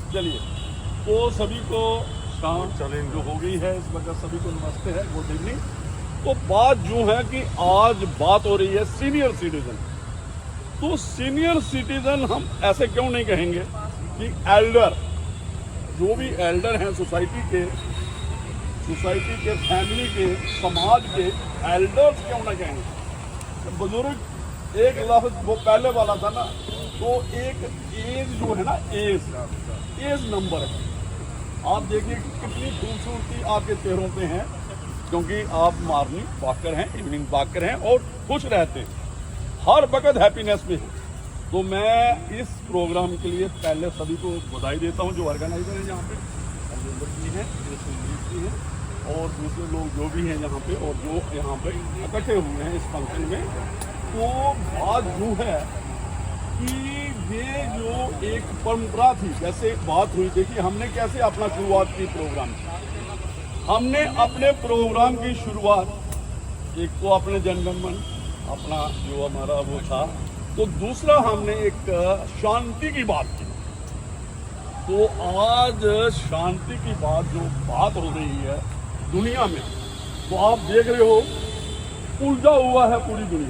चलिए, तो सभी को शाम जो हो गई है इस वक्त सभी को नमस्ते है, गुड इवनिंग। तो बात जो है कि आज बात हो रही है सीनियर सिटीजन। तो सीनियर सिटीजन हम ऐसे क्यों नहीं कहेंगे कि एल्डर, जो भी एल्डर हैं सोसाइटी के फैमिली के, समाज के एल्डर्स क्यों ना कहेंगे। बुजुर्ग एक लफ्ज वो पहले वाला था ना, तो एक एज जो है ना, एज नंबर है। आप देखिए कि कितनी खूबसूरती आपके चेहरों पे है, क्योंकि आप मॉर्निंग वॉकर हैं, इवनिंग वॉकर हैं और खुश रहते हैं, हर वक्त हैप्पीनेस में है। तो मैं इस प्रोग्राम के लिए पहले सभी को बधाई देता हूं, जो ऑर्गेनाइजर हैं यहाँ पे, अजंबर जी हैं, सुनील जी हैं और दूसरे लोग जो भी हैं यहाँ पे और जो यहाँ पे इकट्ठे हुए हैं इस फंक्शन में। तो बात यूँ है कि ये जो एक परंपरा थी, जैसे बात हुई, देखिए हमने कैसे अपना शुरुआत की प्रोग्राम की। हमने अपने प्रोग्राम की शुरुआत एक तो अपने जनगणमन अपना जो हमारा वो था, तो दूसरा हमने एक शांति की बात की। तो आज शांति की बात जो बात हो रही है दुनिया में, तो आप देख रहे हो उलझा हुआ है पूरी दुनिया,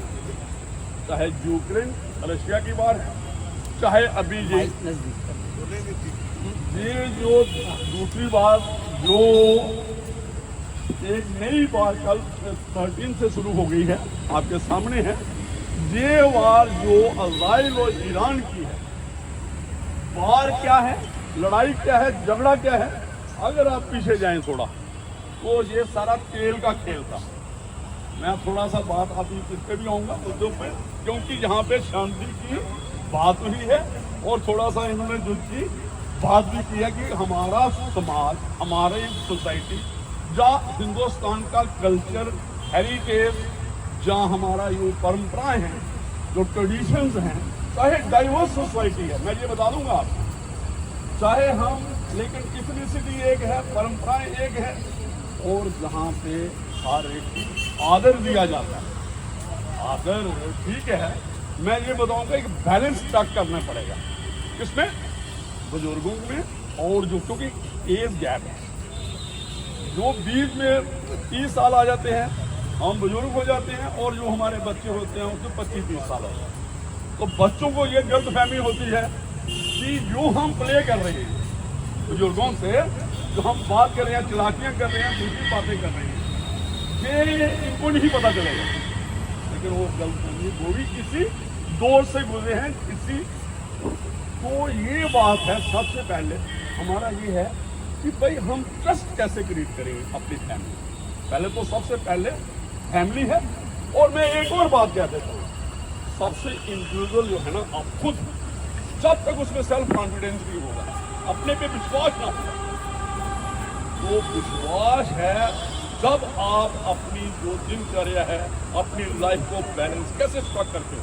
चाहे यूक्रेन रशिया की बात है, चाहे अभी ये जो दूसरी बात जो एक नई बार कल 13 से शुरू हो गई है, आपके सामने है, ये वार जो इजराइल और ईरान की है। वार क्या है, लड़ाई क्या है, झगड़ा क्या है, अगर आप पीछे जाएं थोड़ा, तो ये सारा तेल का खेल था। मैं थोड़ा सा बात आप इस पे भी आऊँगा मुद्दों पे, क्योंकि यहाँ पे शांति की बात हुई है और थोड़ा सा इन्होंने जो की बात भी किया कि हमारा समाज, हमारी सोसाइटी, जहाँ हिंदुस्तान का कल्चर, हेरिटेज, जहाँ हमारा ये परंपराएं हैं, जो ट्रेडिशंस हैं, चाहे डाइवर्स सोसाइटी है, मैं ये बता दूंगा आपको, चाहे हम, लेकिन इथनिसिटी एक है, परंपराएं एक है, और जहाँ पे हर एक की आदर दिया जाता है। आदर ठीक है, मैं ये बताऊंगा एक बैलेंस ट्रैक करना पड़ेगा, किसमें, बुजुर्गों में, और जो क्योंकि एज गैप है, जो बीच में 30 साल आ जाते हैं हम बुजुर्ग हो जाते हैं, और जो हमारे बच्चे होते हैं उसको 25-30 साल हो जाते हैं। तो बच्चों को ये गलत फहमी होती है कि जो हम प्ले कर रहे हैं बुजुर्गों से, जो हम बात कर रहे हैं, चलाकियाँ कर रहे हैं, दूसरी बातें कर रहे हैं, ये इनको नहीं पता चलेगा। लेकिन वो गलत फहमी, वो भी किसी दौर से गुजरे हैं किसी। तो ये बात है, सबसे पहले हमारा ये है कि भाई हम ट्रस्ट कैसे क्रिएट करेंगे अपनी फैमिली। पहले तो सबसे पहले फैमिली है, और मैं एक और बात कह देता हूँ, सबसे इंडिविजुअल जो है ना, आप खुद, जब तक उसमें सेल्फ कॉन्फिडेंस भी होगा, अपने पे विश्वास ना होगा, तो विश्वास है जब आप अपनी जो दिनचर्या है, अपनी लाइफ को बैलेंस कैसे स्ट्रक करते हो।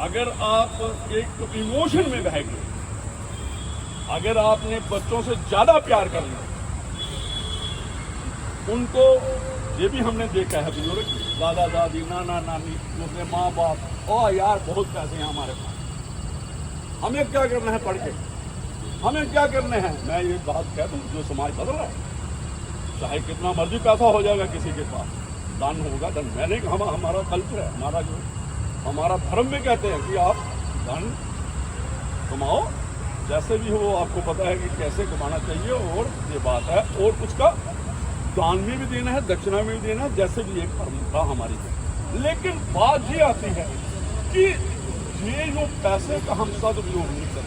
अगर आप एक इमोशन में बह गए, अगर आपने बच्चों से ज्यादा प्यार कर लिया, उनको, ये भी हमने देखा है, बुजुर्ग, दादा दादी, नाना नानी, दूसरे माँ बाप, ओ यार बहुत पैसे हैं हमारे पास, हमें क्या करना है पढ़ के, हमें क्या करने हैं। मैं ये बात कह दूं, जो समाज बदल रहा है, चाहे कितना मर्जी पैसा हो जाएगा किसी के पास, दान होगा, धन, मैंने हमारा कल्चर है, हमारा जो हमारा धर्म में कहते हैं कि आप धन कमाओ, जैसे भी हो, आपको पता है कि कैसे कमाना चाहिए, और ये बात है, और उसका दान में भी देना है, दक्षिणा में भी देना है, जैसे भी एक परंपरा हमारी है। लेकिन बात ये आती है कि ये जो पैसे का हम सदुपयोग नहीं करते,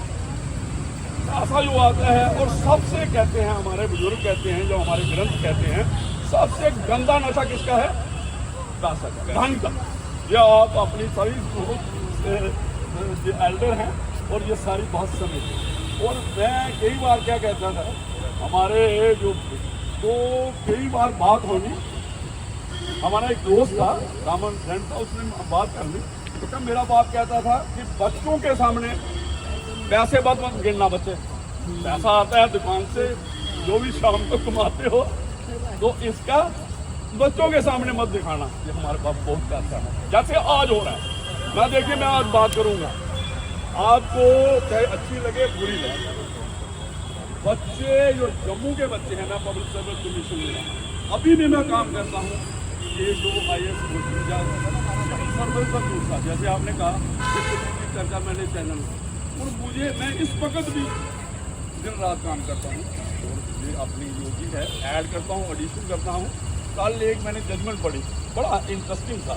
ऐसा जो आता है, और सबसे कहते हैं हमारे बुजुर्ग कहते हैं, जो हमारे ग्रंथ कहते हैं, सबसे गंदा नशा किसका है, पैसा का, धन का। ये आप अपनी सारी जो एल्डर हैं और ये सारी बात समझते। और मैं कई बार क्या कहता था, हमारे जो, तो कई बार बात होनी, हमारा एक दोस्त था, रामन फ्रेंड था, उसने बात कर ली, तो मेरा बाप कहता था कि बच्चों के सामने पैसे मत गिनना, बच्चे, पैसा आता है दुकान से, जो भी शाम को कमाते हो, तो इसका बच्चों के सामने मत दिखाना, ये हमारे पास बहुत पैसा है, जैसे आज हो रहा है। मैं देखिए, मैं आज बात करूंगा, आपको चाहे अच्छी लगे बुरी लगे, बच्चे जो जम्मू के बच्चे हैं, मैं पब्लिक सर्विस कमीशन में अभी भी मैं काम करता हूँ, ये जो IAS सिविल सर्विस का दूसरा, जैसे आपने कहा कि चर्चा मैंने चैनल में, और मुझे मैं इस वक्त भी दिन रात काम करता हूँ और ये अपनी जो भी है ऐड करता हूँ, एडिशन करता हूँ। कल एक मैंने जजमेंट पढ़ी, बड़ा इंटरेस्टिंग था,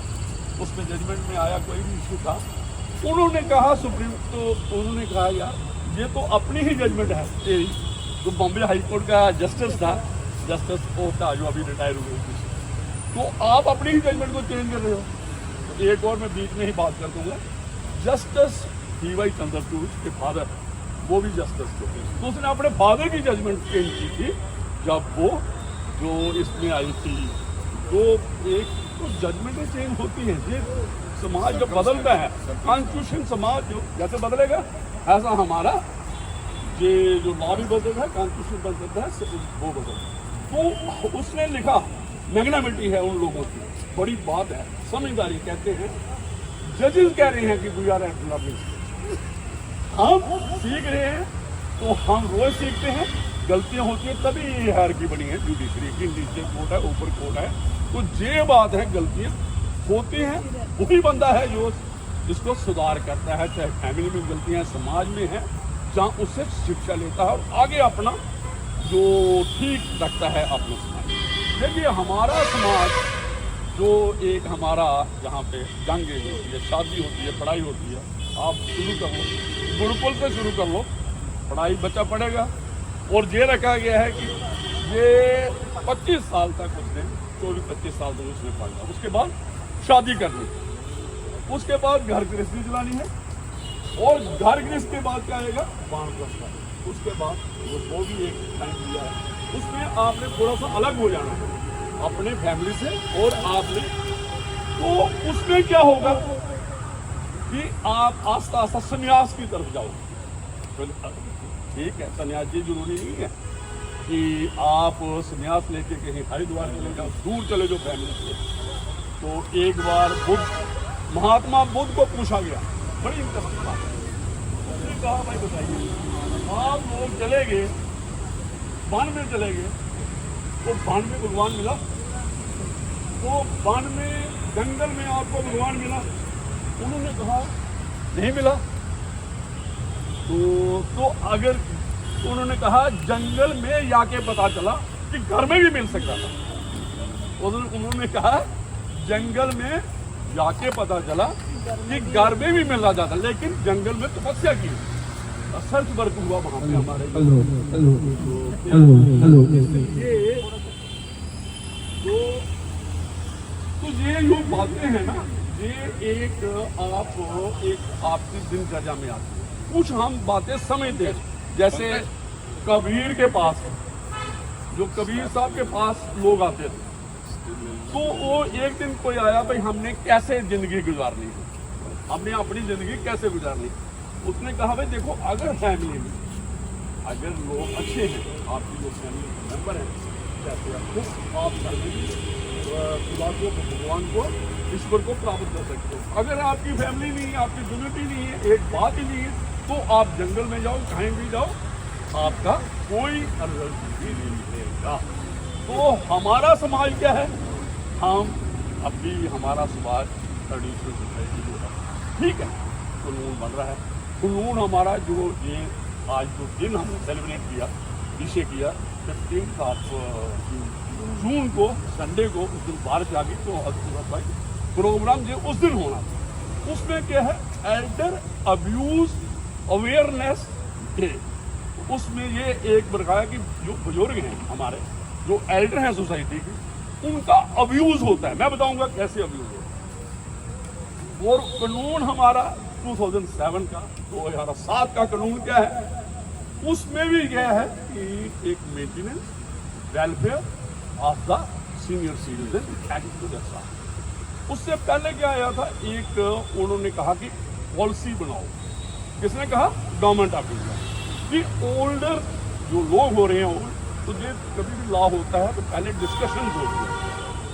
उसमें जजमेंट में आया कोई भी इशू था, उन्होंने कहा सुप्रीम, तो उन्होंने कहा यार ये तो अपनी ही जजमेंट है तेरी, जो बॉम्बे हाई कोर्ट का जस्टिस था, जस्टिस ओ था जो अभी रिटायर हुए, तो आप अपनी ही जजमेंट को चेंज कर रहे हो। तो एक और मैं बीच में ही बात कर दूंगा, जस्टिस DY चंद्रचूड़ के फादर, वो भी जस्टिस थे, तो उसने अपने फादर की जजमेंट चेंज की थी जब वो जो इसमें आई थी, तो एक तो जजमेंटें चेंज होती हैं, ये समाज जब बदलता है, कॉन्स्टिट्यूशन समाज जो जैसे बदलेगा ऐसा हमारा ये जो लॉ भी बदलता है, कॉन्स्टिट्यूशन बदलता है, वो बदलता। तो उसने लिखा, मैग्नामिटी है उन लोगों की, बड़ी बात है, समझदारी, कहते हैं जजेस कह रहे हैं कि वी आर एट लर्निंग, हम सीख रहे हैं, तो हम रोज सीखते हैं, गलतियां होती है तभी ये हायरार्की बनी है जुडिशरी की, नीचे कोर्ट है ऊपर कोर्ट है, तो ये बात है, गलतियां होती हैं, वही बंदा है जो इसको सुधार करता है, चाहे फैमिली में गलतियां समाज में है, जहाँ उससे शिक्षा लेता है और आगे अपना जो ठीक रखता है अपना समाज। देखिए हमारा समाज जो एक हमारा जहाँ पे जंग होती है, शादी होती है, पढ़ाई होती है, आप शुरू कर लो, गुरुकुल से शुरू कर लो, पढ़ाई बच्चा पढ़ेगा, और ये रखा गया है कि ये 25 साल तक उसने 24-25 साल तक उसने पढ़ना, उसके बाद शादी करनी, उसके बाद घर गृहस्थी चलानी है, और घर गृहस्थी के बाद क्या आएगा, वानप्रस्थ, उसके बाद वो भी एक टाइम दिया है, उसमें आपने थोड़ा सा अलग हो जाना है अपने फैमिली से, और आपने तो उसमें क्या होगा कि आप आस्ता आस्ता संन्यास की तरफ जाओगे। ठीक है, संन्यास ये जरूरी नहीं है कि आप संन्यास लेके कहीं हरिद्वार चले जाओ, दूर चले जाओ फैमिली से। तो एक बार महात्मा बुद्ध को पूछा गया, बड़ी इंटरेस्टिंग बात है, उसने कहा भाई बताइए आप लोग चले गए वन में, चले गए तो वन में भगवान मिला, तो वन में जंगल में आपको भगवान मिला? उन्होंने कहा नहीं मिला। तो अगर उन्होंने कहा जंगल में जाके पता चला कि घर में भी मिल सकता था। उन्होंने कहा जंगल में जाके पता चला कि घर में भी मिलना जाता, लेकिन जंगल में तपस्या की, सर्च वर्क हुआ वहां पे हमारे। तो ये जो बातें हैं ना, ये एक आपकी दिनचर्या में आती है। कुछ हम बातें समझते हैं, जैसे कबीर के पास, जो कबीर साहब के पास लोग आते थे, तो वो एक दिन कोई आया, भाई हमने कैसे जिंदगी गुजारनी है, हमने अपनी जिंदगी कैसे गुजारनी। उसने कहा भाई देखो, अगर फैमिली में अगर लोग अच्छे हैं, आपकी जो फैमिली मेंबर हैं, जैसे आप खुदा को, भगवान को, ईश्वर को प्राप्त कर सकते हो। अगर आपकी फैमिली नहीं है, आपकी यूनिटी नहीं है, एक बात ही नहीं है, तो आप जंगल में जाओ, कहीं भी जाओ, आपका कोई रिजल्ट भी नहीं मिलेगा। तो हमारा समाज क्या है, हम अभी हमारा समाज ट्रेडिशनल सोसाइटी जो है, ठीक है, कानून बन रहा है। कानून हमारा जो ये आज जो दिन हमने सेलिब्रेट किया, विषय किया 15 जून को, संडे को, उस दिन बारिश आ गई, तो प्रोग्राम जो उस दिन होना था, उसमें क्या है, एल्डर अब्यूज अवेयरनेस डे। उसमें ये एक प्रकार की जो बुजुर्ग हैं हमारे, जो एल्डर हैं सोसाइटी के, उनका अब्यूज होता है। मैं बताऊंगा कैसे अब्यूज होता है। और कानून हमारा 2007 का, 2007 का कानून क्या है, उसमें भी क्या है कि एक maintenance welfare of the senior citizen act 2007। उससे पहले क्या आया था, एक उन्होंने कहा कि पॉलिसी बनाओ। किसने कहा? Government of India. कि ओल्डर जो लोग हो रहे हैं, तो ये कभी भी लॉ होता है तो पहले डिस्कशन होती है,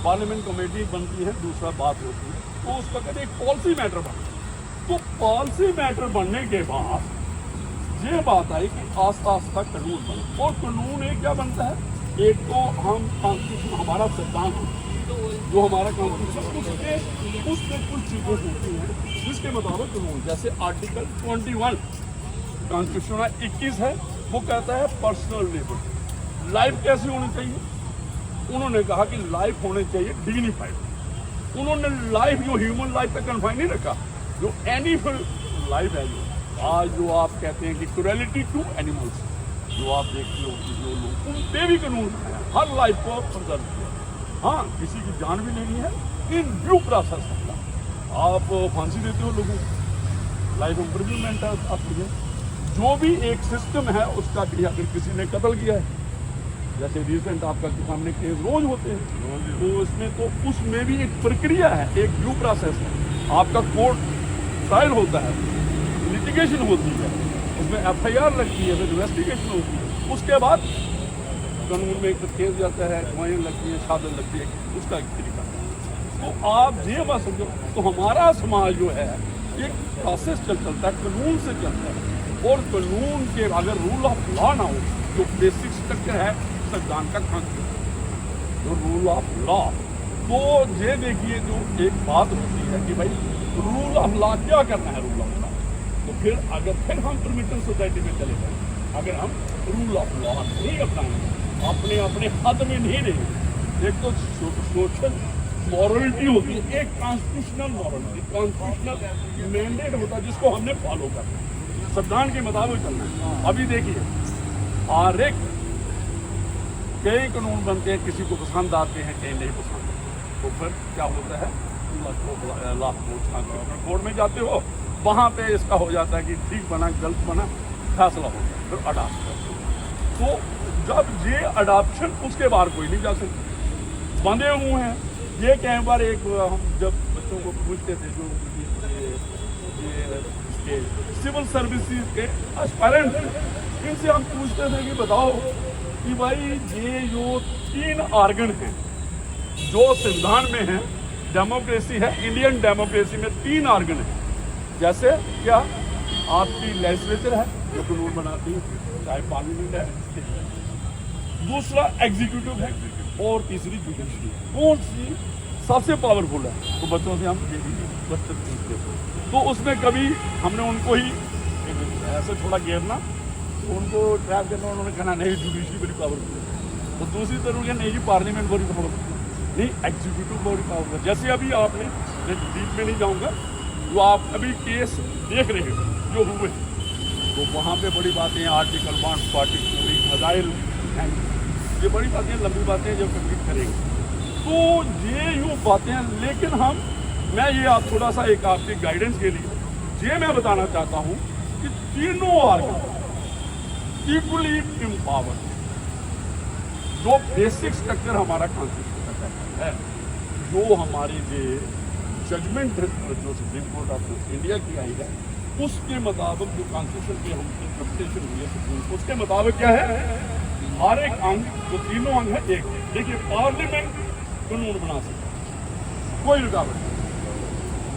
पार्लियामेंट कमेटी बनती है, दूसरा बात होती है, तो उस वक्त एक पॉलिसी मैटर बनता है। तो पॉलिसी मैटर बनने के बाद ये बात आई कि आस्ता आस्ता कानून बना, और कानून एक क्या बनता है, एक तो हम कॉन्स्टिट्यूशन हमारा सिद्धांत जो हमारा कॉन्स्टिट्यूशन उसमें कुछ चीज़ें होती हैं जिसके मुताबिक कानून, जैसे आर्टिकल 21 कॉन्स्टिट्यूशन 21 है, वो कहता है पर्सनल लिबर्टी, लाइफ कैसी होनी चाहिए। उन्होंने कहा कि लाइफ होनी चाहिए डिग्निफाइड। उन्होंने लाइफ जो ह्यूमन लाइफ तक कन्फाइन नहीं रखा, जो एनिमल लाइफ है, जो आज जो आप कहते हैं कि क्रूएलिटी टू एनिमल्स, जो आप देखते हो कि जो लोग उन पे भी कानून है, हर लाइफ को प्रिजर्व किया। हाँ, किसी की जान भी लेनी है इन ड्यू प्रोसेस है। आप फांसी देते हो लोगों को, लाइफ इम्प्रिजनमेंट है आपकी है। जो भी एक सिस्टम है उसका भी, अगर किसी ने कत्ल किया है, जैसे रिसेंट आपका सामने केस रोज होते हैं, तो इसमें तो उसमें भी एक प्रक्रिया है, एक ड्यू प्रोसेस है। आपका कोर्ट ट्रायल होता है, लिटिगेशन होती है, उसमें FIR लगती है, फिर इन्वेस्टिगेशन होती है, उसके बाद कानून में एक केस जाता है, गवाहियाँ लगती हैं, शहादत लगती है, उसका एक तरीका है। तो आप ये बात समझो, तो हमारा समाज जो है एक प्रोसेस चलता है, कानून से चलता है, और कानून के अगर रूल ऑफ लॉ ना हो, जो बेसिक स्ट्रक्चर है संविधान का कॉन्स्टिट्यूशन, जो रूल ऑफ लॉ, तो ये देखिए जो एक बात होती है कि भाई रूल ऑफ लॉ क्या करना है, रूल ऑफ लॉ, तो फिर हम परमिशन सोसाइटी में चले जाएं, अगर हम रूल ऑफ लॉ नहीं अपनाएंगे, अपने अपने हद में नहीं रहेंगे। एक तो सोशल मॉरलिटी होती है, एक कॉन्स्टिट्यूशनल मॉरलिटी, कॉन्स्टिट्यूशनल मैंडेट होता है जिसको हमने फॉलो करना है, संविधान के मुताबिक चलना है। अभी देखिए हर एक कई कानून बनते हैं, किसी को पसंद आते हैं, कई नहीं पसंद, तो फिर क्या होता है, कोर्ट में जाते हो, वहाँ पे इसका हो जाता है कि ठीक बना गलत बना, फैसला होता है, फिर अडॉप्ट करते हो। तो जब ये अडॉप्शन, उसके बाहर कोई नहीं जा सकता, बंधे हुए हैं। ये कई बार एक हम जब बच्चों को पूछते थे, जो ये सिविल सर्विसेज के एस्पायरेंट थे, इनसे हम पूछते थे कि बताओ कि भाई ये जो 3 ऑर्गन हैं जो संविधान में है, डेमोक्रेसी है, इंडियन डेमोक्रेसी में 3 ऑर्गन है, जैसे क्या आपकी लेजिस्लेचर है जो कानून बनाती है, चाहे पार्लियामेंट है, दूसरा एग्जीक्यूटिव है, और तीसरी जुडिशरी। कौन सी सबसे पावरफुल है, तो बच्चों से हम ये क्वेश्चन पूछते हैं, तो उसमें कभी हमने उनको ही ऐसे थोड़ा घेरना, तो उनको ट्रैप करना, उन्होंने कहना नहीं जुडिशरी बड़ी पावरफुल है, तो दूसरी तरफ नहीं जी पार्लियामेंट बड़ी पावरफुल है, नहीं एग्जीक्यूटिव बड़ी पावरफुल है। जैसे अभी आपने, डीप में नहीं जाऊँगा, जो आप अभी केस देख रहे हो जो हुए, तो वहाँ पे बड़ी बातें, आर्टिकल 142 फजाइल, ये बड़ी बातें, लंबी बातें जो कंप्लीट करेंगे, तो ये यूँ बातें हैं। लेकिन मैं ये आप थोड़ा सा एक आपकी गाइडेंस के लिए ये मैं बताना चाहता हूँ कि तीनों ऑर्गन इक्वली इम्पावर्ड, जो बेसिक स्ट्रक्चर हमारा कॉन्स्टिट्यूशन का है, जो हमारी ये जजमेंट जो सुप्रीम कोर्ट ऑफ इंडिया की आई है, उसके मुताबिक जो कॉन्स्टिट्यूशन की हम इंटरप्रिटेशन हुई है सुप्रीम कोर्ट, उसके मुताबिक क्या है, हर एक अंग, जो तीनों अंग है, एक देखिए पार्लियामेंट कानून बना सकता है, कोई रुकावट नहीं।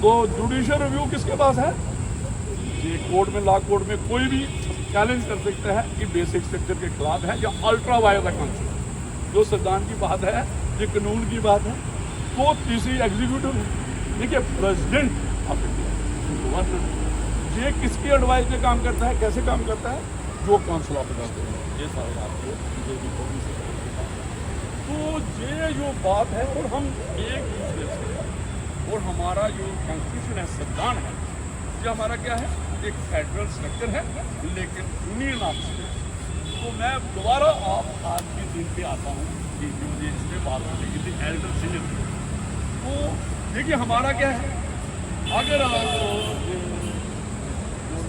तो जुडिशियल रिव्यू किसके पास है, ये कोर्ट में, लॉ कोर्ट में कोई भी चैलेंज कर सकता है कि बेसिक स्ट्रक्चर के खिलाफ है या अल्ट्रा वायरस है कॉन्स्टिट्यूशन, जो संविधान की बात है, ये कानून की बात है। तो तीसरी एग्जीक्यूटिव, देखिए प्रेसिडेंट ऑफ इंडिया, गवर्नर, ये किसकी एडवाइस पे काम करता है, कैसे काम करता है, जो काउंसिल ऑफ करते हैं, ये सारे आपको तो ये जो बात है, और हम एक दूसरे से, और हमारा जो कॉन्स्टिट्यूशन है, संविधान है, ये हमारा क्या है, एक फेडरल स्ट्रक्चर है, लेकिन यूनियन ऑफ स्टेट्स। तो मैं दोबारा आज के दिन पे आता हूँ कि मुझे इसमें बात होगी थी एल्डर सीनियर। तो देखिए हमारा क्या है, अगर आप जो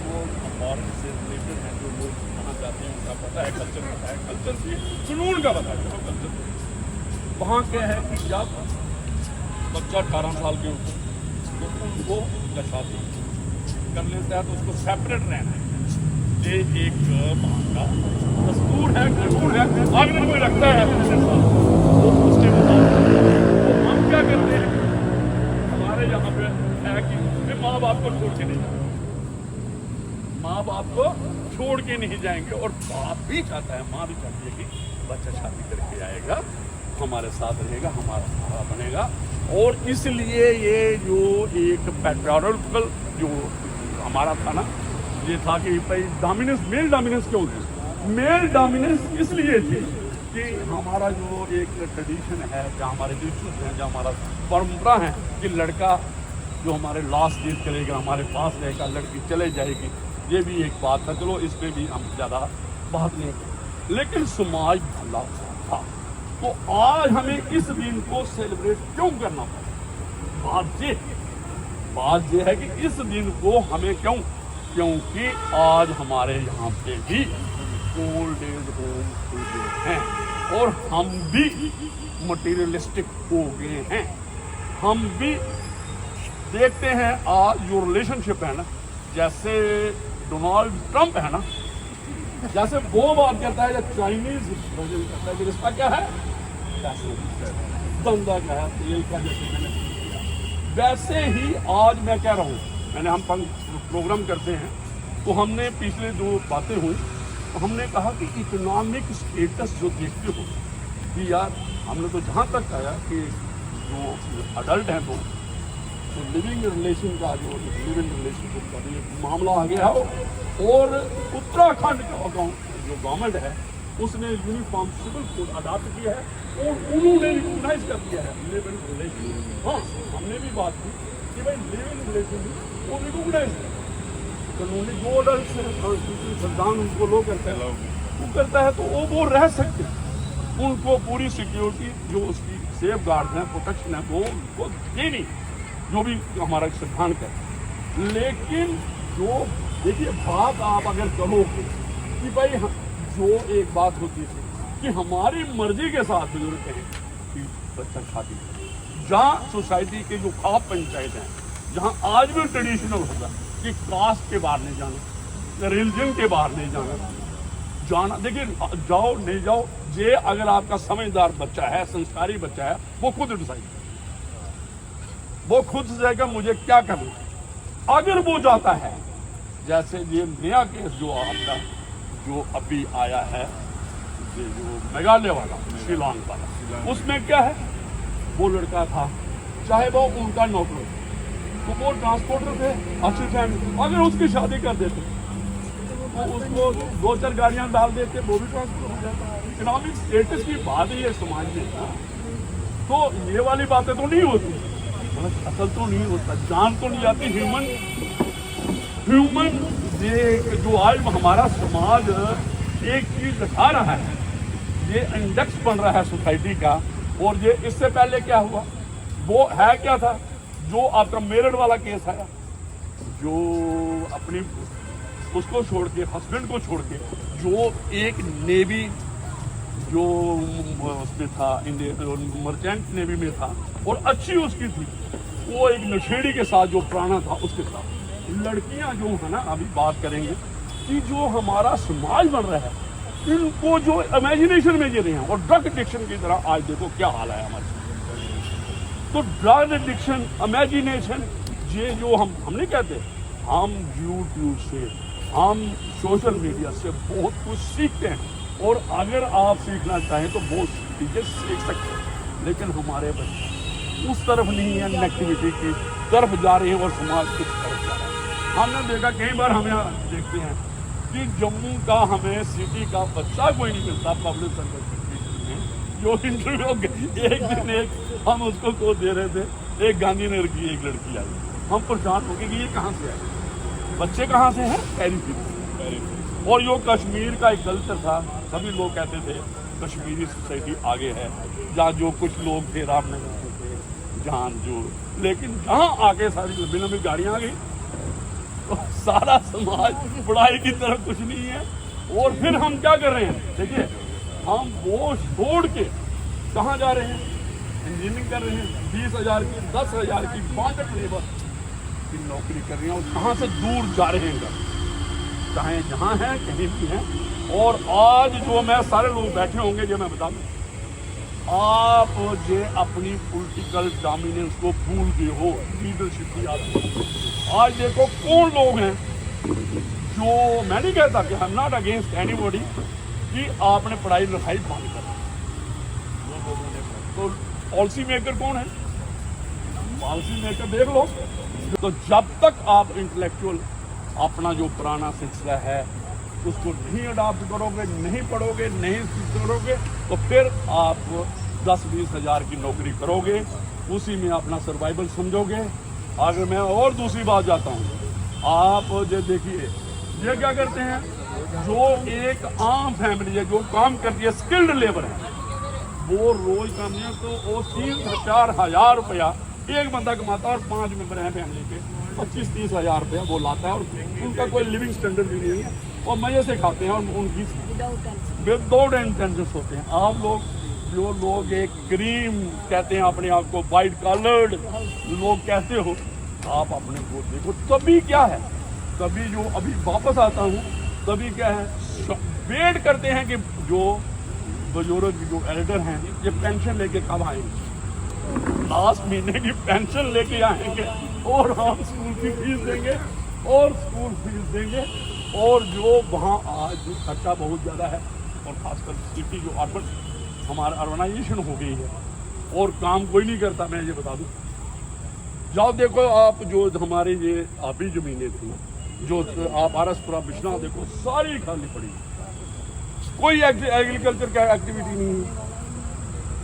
लोग फॉरेन से रिलेटेड हैं, जो लोग वहाँ जाते हैं, उनका पता है, कल्चर पता है, कल्चर से जुनून का पता है, कल्चर वहाँ क्या है कि जब बच्चा 18 साल के ऊपर, तो उनको जब शादी कर लेता है तो उसको सेपरेट रहना है, ये एक वहाँ का दस्तूर है, कानून है। अगर कोई रखता है तो उसके मुताबिक तो हम क्या करते हैं, हमारे यहाँ पे है कि माँ बाप को छोड़ के नहीं जाना, माँ बाप को छोड़ के नहीं जाएंगे। और बाप भी चाहता है, माँ भी चाहती है कि बच्चा शादी करके आएगा, हमारे साथ रहेगा, हमारा सहारा बनेगा। और इसलिए ये जो एक पैट्रियार्कल जो हमारा था ना, ये था कि भाई डोमिनेंस, मेल डोमिनेंस क्यों थी? मेल डोमिनेंस इसलिए थी कि हमारा जो एक ट्रेडिशन है, जहाँ हमारे रिचुअल्स हैं, जहाँ हमारा परंपरा है कि लड़का जो हमारे लास्ट डेज करेगा, हमारे पास रहेगा, लड़की चले जाएगी, ये भी एक बात था। चलो इस पर भी हम ज़्यादा बात नहीं करें, लेकिन समाज भला था। तो आज हमें इस दिन को सेलिब्रेट क्यों करना पड़ा? बात ये है कि इस दिन को हमें क्यों, क्योंकि आज हमारे यहाँ पे भी ओल्ड एज होम खुले हैं और हम भी मटेरियलिस्टिक हो गए हैं। हम भी देखते हैं आज जो रिलेशनशिप है ना, जैसे डोनाल्ड ट्रंप है ना, जैसे वो बात करता है, या चाइनीज वर्जन करता है कि रिश्ता क्या है, धंधा क्या है, तेल का, जैसे मैंने किया। वैसे ही आज मैं कह रहा हूँ, मैंने हम प्रोग्राम करते हैं तो हमने पिछले जो बातें हुई तो हमने कहा कि इकोनॉमिक स्टेटस जो देखते हो कि यार हमने तो जहाँ तक आया कि जो अडल्ट हैं तो लिविंग रिलेशन का, जो लिविंग रिलेशनशिप का भी मामला आ गया हो। और उत्तराखंड का जो गवर्नमेंट है उसने यूनिफॉर्म सिविल कोड अडॉप्ट किया है और उन्होंने रिकॉग्नाइज कर दिया है लिविंग रिलेशन। हाँ, हमने भी बात की कि भाई लिविंग रिलेशन वो रिकॉग्नाइज है, कानूनी जो अडल्ट संविधान उनको लो करता है, वो करता है, तो वो रह सकते हैं। उनको पूरी सिक्योरिटी जो उसकी सेफ गार्ड है, प्रोटेक्शन है, वो उनको देनी, जो भी हमारा सिद्धांत है। लेकिन जो देखिए बात आप अगर करोगे कि भाई जो एक बात होती है कि हमारी मर्जी के साथ बुजुर्ग कहें कि बच्चा शादी करें, जहाँ सोसाइटी के जो खाप पंचायत हैं, जहाँ आज भी ट्रेडिशनल होगा कि कास्ट के बाहर नहीं जाना, रिलीजन के बाहर नहीं जाना, देखिए जाओ नहीं जाओ, ये अगर आपका समझदार बच्चा है, संस्कारी बच्चा है, वो खुद डिसाइड, वो खुद जाएगा मुझे क्या करना। अगर वो जाता है, जैसे ये नया केस जो आपका जो अभी आया है, जो मेघालय वाला, शिलांग वाला, उसमें क्या है, वो लड़का था, चाहे वो उनका नौकर, तो वो ट्रांसपोर्टर थे, अच्छी फैमिली, अगर उसकी शादी कर देते तो उसको 2-4 गाड़ियां डाल देते, वो भी ट्रांसपोर्ट हो जाता। इकोनॉमिक स्टेटस की बात ही है समाज में, तो ये वाली बातें तो नहीं होती, असल तो नहीं होता, जान तो नहीं जाती। ह्यूमन ये जो आज हमारा समाज एक चीज दिखा रहा है, ये इंडेक्स बन रहा है सोसाइटी का। और ये इससे पहले क्या हुआ, वो है क्या था, जो आपका मेरठ वाला केस है, जो अपनी उसको छोड़ के, हस्बैंड को छोड़ के, जो एक नेवी जो उसमें था, इंडियन मर्चेंट नेवी में था और अच्छी उसकी थी, वो एक नशेड़ी के साथ जो पुराना था उसके साथ। लड़कियां जो है ना, अभी बात करेंगे कि जो हमारा समाज बन रहा है, इनको जो इमेजिनेशन में जी रहे हैं, और ड्रग एडिक्शन की तरह आज देखो क्या हाल है हमारे। तो ड्रग एडिक्शन, इमेजिनेशन, ये जो हम नहीं कहते, हम यूट्यूब से, हम सोशल मीडिया से बहुत कुछ सीखते हैं, और अगर आप सीखना चाहें तो बहुत चीज़ें सीख सकते हैं। लेकिन हमारे बच्चे उस तरफ नहीं है, नेगेटिविटी की तरफ जा रहे हैं और समाज की तरफ जा रहा है। हमने देखा कई बार, हमें देखते हैं कि जम्मू का हमें सिटी का बच्चा कोई नहीं मिलता पब्लिक सर्विस में, जो इंटरव्यू एक दिन एक हम उसको को दे रहे थे, एक गांधीनगर की एक लड़की आई, हम परेशान हो गए कि ये कहाँ से आए, बच्चे कहाँ से हैं, कैरी। और जो कश्मीर का एक कल्चर था, सभी लोग कहते थे कश्मीरी सोसाइटी आगे है, जहाँ जो कुछ लोग थे रामनगर से थे, जहाँ जो, लेकिन जहाँ आगे सारी लंबी लंबी गाड़ियाँ आ गई, तो सारा समाज पढ़ाई की तरफ कुछ नहीं है। और फिर हम क्या कर रहे हैं, देखिए हम वो छोड़ के कहाँ जा रहे हैं, इंजीनियरिंग कर रहे हैं, 20,000 की 10,000 की कॉन्ट्रैक्ट लेबर की नौकरी कर रहे हैं, और कहाँ से दूर जा रहे हैं, चाहे जहाँ हैं कहीं भी हैं। और आज जो मैं सारे लोग बैठे होंगे, जो मैं बता दूं, आप जो अपनी पॉलिटिकल डोमिनेंस को भूल गए हो, लीडरशिप की आज देखो कौन लोग हैं जो मैं नहीं कहता कि I am not against anybody कि आपने पढ़ाई लिखाई बंद कर तो पॉलिसी मेकर कौन है? पॉलिसी मेकर देख लो। तो जब तक आप इंटेलेक्चुअल अपना जो पुराना सिलसिला है उसको नहीं अडॉप्ट करोगे, नहीं पढ़ोगे, नहीं करोगे, तो फिर आप 10-20 हज़ार की नौकरी करोगे, उसी में अपना सर्वाइवल समझोगे। अगर मैं और दूसरी बात जाता हूँ, आप जो देखिए ये क्या करते हैं, जो एक आम फैमिली है जो काम करती है, स्किल्ड लेबर है, वो रोज काम नहीं तो वो 3-4 हज़ार रुपया एक बंदा कमाता है और 5 मेंबर हैं फैमिली के, 25-30 हज़ार रुपया वो लाता है और उनका कोई लिविंग स्टैंडर्ड भी नहीं है, और मजे से खाते हैं और उनकी विदाउट इंटेंशंस होते हैं। आप लोग जो लोग एक क्रीम कहते हैं अपने आप को, वाइट कलर्ड लोग कहते हो, आप अपने को देखो तभी क्या है, तभी जो अभी वापस आता हूँ तभी क्या है, वेट करते हैं कि जो बुजुर्ग जो एल्डर हैं ये पेंशन लेके कब आएंगे, लास्ट महीने की पेंशन लेके आएंगे और हम स्कूल की फीस देंगे और स्कूल फीस देंगे, और जो वहाँ आज जो खर्चा बहुत ज़्यादा है, और खासकर सिटी जो अर्बन हमारा अर्बनाइजेशन हो गई है और काम कोई नहीं करता। मैं ये बता दूँ, जाओ देखो आप जो हमारी ये आबी ज़मीनें थी, जो आप आरसपुरा बिश्ना देखो, सारी खाली पड़ी, कोई एग्रीकल्चर का एक्टिविटी नहीं है,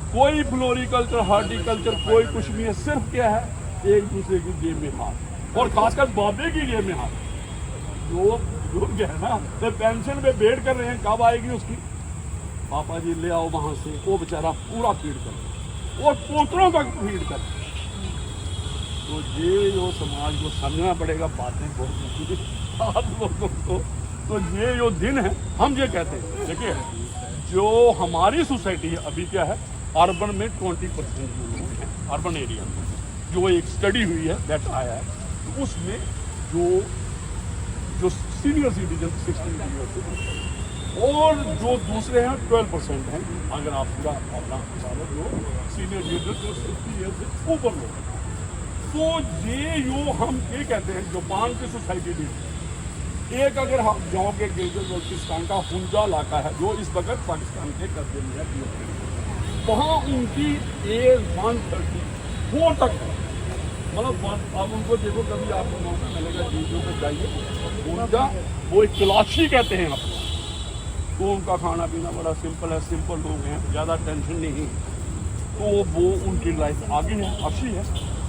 कोई फ्लोरिकल्चर, हार्टिकल्चर, कोई कुछ नहीं है, सिर्फ क्या है, एक दूसरे की जेब में हाथ, और खासकर बाबे की जेब में हाथ। जो क्या है ना, तो पेंशन पे वेट कर रहे हैं कब आएगी उसकी, पापा जी ले आओ वहाँ से, वो बेचारा पूरा फीड कर और पोतरों तक फीड कर। तो ये जो समाज को समझना पड़ेगा, बातें बहुत आप लोगों को। तो ये जो दिन है, हम ये कहते हैं, देखिए जो हमारी सोसाइटी है अभी क्या है, अर्बन में 20% लोग हैं, अर्बन एरिया में जो एक स्टडी हुई है दैट आया है, उसमें जो सीनियर सिटीजन 60 ईयर से और जो दूसरे हैं 12% हैं, अगर आप पूरा अपना जो सीनियर सिटीजन जो 60 ईयर से ऊपर लोग हैं। तो ये जो हम ये कहते हैं जापान की सोसाइटी भी, एक अगर हम गाँव के गिलगित बल्तिस्तान का हुंजा इलाका है जो इस वक्त पाकिस्तान के कब्जे में है, वहाँ उनकी एज 134 तक है, मतलब आप उनको देखो, कभी आपको मौका मिलेगा चीज़ों में जाइए, उनका वो एक तलाशी कहते हैं आप, तो उनका खाना पीना बड़ा सिंपल है, सिंपल लोग हैं, ज़्यादा टेंशन नहीं, तो वो उनकी लाइफ आगे है, अच्छी है।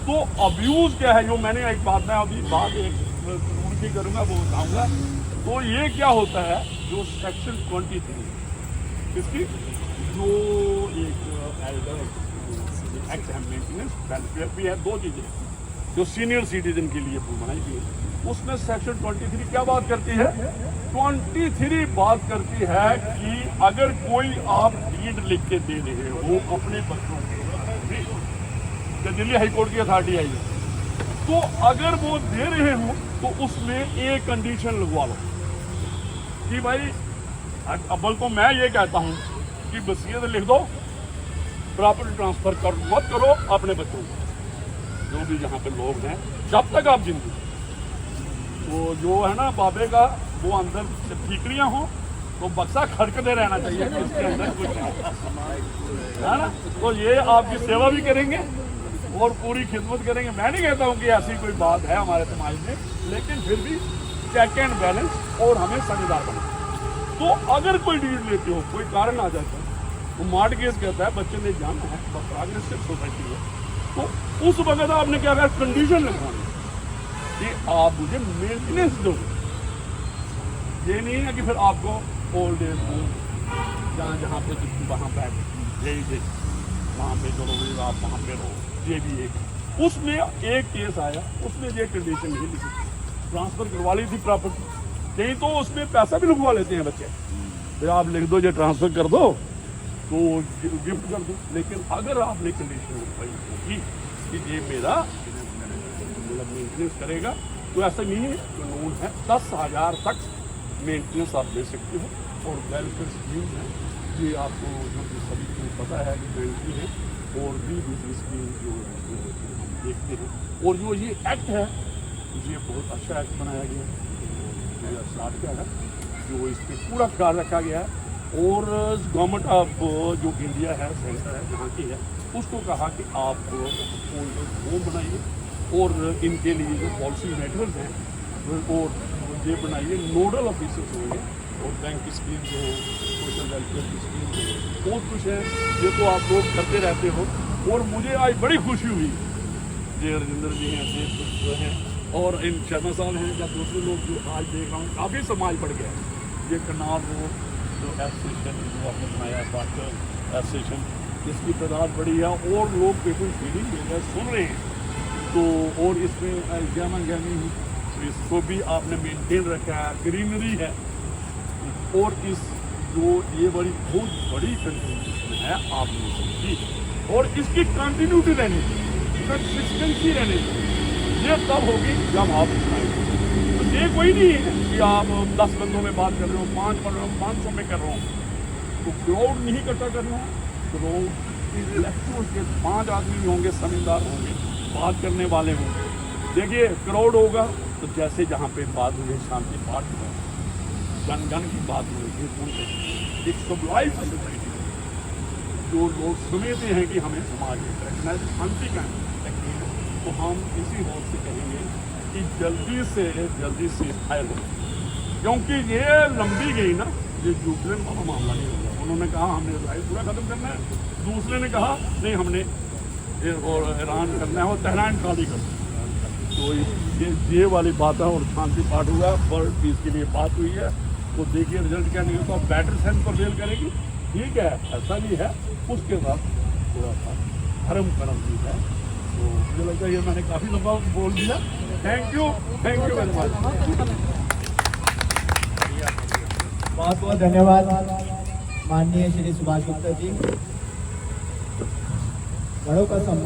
तो अब्यूज़ क्या है, जो मैंने एक बात मैं अभी बात एक उनकी करूँगा वो बताऊँगा। तो ये क्या होता है, जो सेक्शन 23 इसकी जो एक एल्डर एक्ट है, मेंटेनेंस वेलफेयर भी है, दो चीज़ें जो सीनियर सिटीजन के लिए बनाई गई है, उसमें सेक्शन 23 क्या बात करती है, 23 बात करती है कि अगर कोई आप डीड लिख के दे रहे हो अपने बच्चों को, तो दिल्ली हाई कोर्ट की अथॉरिटी आई है, तो अगर वो दे रहे हो तो उसमें एक कंडीशन लगवा लो कि भाई, अव्वल तो मैं ये कहता हूँ कि वसीयत लिख दो, प्रॉपर्टी ट्रांसफर कर मत करो अपने बच्चों को, जो भी जहाँ पे लोग हैं जब तक आप जिंदगी, तो जो है ना बाबे का वो अंदर ठीकरियाँ हों तो बक्सा खड़कते रहना चाहिए कि इसके अंदर कुछ है ना, तो ये आपकी सेवा भी करेंगे और पूरी खिदमत करेंगे। मैं नहीं कहता हूँ कि ऐसी कोई बात है हमारे समाज में, लेकिन फिर भी चेक एंड बैलेंस और हमें समझदार बना। तो अगर कोई डीड लेते हो, कोई कारण आ जाता है, तो मॉर्टगेज कहता है बच्चे ने जाना है, प्रोग्रेसिव सोसाइटी है, तो उस वक्त आपने क्या कहा, कंडीशन लगवानी कि आप मुझे मेंटेनेंस दो। ये नहीं है कि फिर आपको ओल्ड एज होम जहाँ पे वहाँ बैठ दे वहाँ पे चलो आप वहाँ पे रहो, ये भी एक। उसमें एक केस आया, उसमें ये कंडीशन नहीं लिखी, ट्रांसफ़र करवा ली थी प्रॉपर्टी, कहीं तो उसमें पैसा भी लगवा लेते हैं बच्चे, तो आप लिख दो ये ट्रांसफ़र कर दो तो गिफ्ट कर दो। लेकिन अगर आपने कंडीशन लिखवाई होगी कि ये मेरा मतलब मेंटेनेंस करेगा, तो ऐसा नहीं है, कानून है 10,000 तक मेंटेनेंस आप ले सकते हो, और वेलफेयर स्कीम है, ये आपको जो सभी को पता है कि बेनिफिट है, और भी दूसरी स्कीम जो हम देखते हैं। और जो ये एक्ट है, ये बहुत अच्छा एक्ट बनाया गया है, स्टार्ट किया है, जो इस पर पूरा ख्याल रखा गया है। और गवर्नमेंट ऑफ जो इंडिया है, सेंटर है जहाँ की है, उसको कहा कि आप वो बनाइए और इनके लिए जो पॉलिसी मेटर्स हैं और ये बनाइए, नोडल ऑफिसर्स होंगे और बैंक स्कीम जो सोशल वेलफेयर की स्कीम हो, बहुत कुछ है। ये तो आप लोग करते रहते हो और मुझे आज बड़ी खुशी हुई, जे राजेंद्र जी हैं, जे हैं और इन शर्मा साहब हैं या दूसरे लोग जो आज देख रहा हूँ, काफ़ी समाज बढ़ गया है। ये करनाल रोड जो एसोसिएशन जो आपने बनाया, डॉक्टर एसोसिएशन, इसकी तादाद बढ़ी है और लोग बिल्कुल फीलिंग दे रहे हैं, सुन रहे हैं। तो और इसमें ज्ञाना ज्ञानी इसको भी आपने मेंटेन रखा है, ग्रीनरी है और इस जो ये बड़ी बहुत बड़ी कंट्रीब्यूशन है आपने समझी और इसकी कंटिन्यूटी रहनी चाहिए, कंसिस्टेंसी रहनी चाहिए। ये तब होगी जब आप तो ये कोई नहीं है कि आप 10 बंदों में बात कर रहे हो, 5 कर रहे हो, 500 में कर रहे हो, तो क्राउड नहीं इकट्ठा करना है। क्राउड इंटेलेक्चुअल के 5 आदमी भी होंगे, समझदार होंगे, बात करने वाले होंगे। देखिए क्राउड होगा तो जैसे जहाँ पे बात हुई है शांति पाठ में, जन की बात हुई है, एक सिविलाइज्ड सोसाइटी जो लोग समझते हैं कि हमें समाज में रखना है, शांति का है, तो हम इसी होश से कहेंगे कि जल्दी से फाइल हो, क्योंकि ये लंबी गई ना, ये यूक्रेन वाला मामला नहीं होगा। उन्होंने कहा हमने इसराइल पूरा खत्म करना है, दूसरे ने कहा नहीं हमने और ईरान करना है और तेहरान खाली करना है। तो ये वाली बात है और शांति पाठ हुआ, वर्ल्ड पीस के लिए बात हुई है। तो देखिए रिजल्ट क्या नहीं होता, बेटर सेंस परवेल करेगी, ठीक है, ऐसा भी है। उसके बाद थोड़ा सा धर्म कर्म भी है। तो मुझे लगता है ये मैंने काफ़ी लंबा बोल दिया। Thank you very much. बहुत बहुत धन्यवाद माननीय श्री सुभाष गुप्ता जी। बड़ों का सम्मान।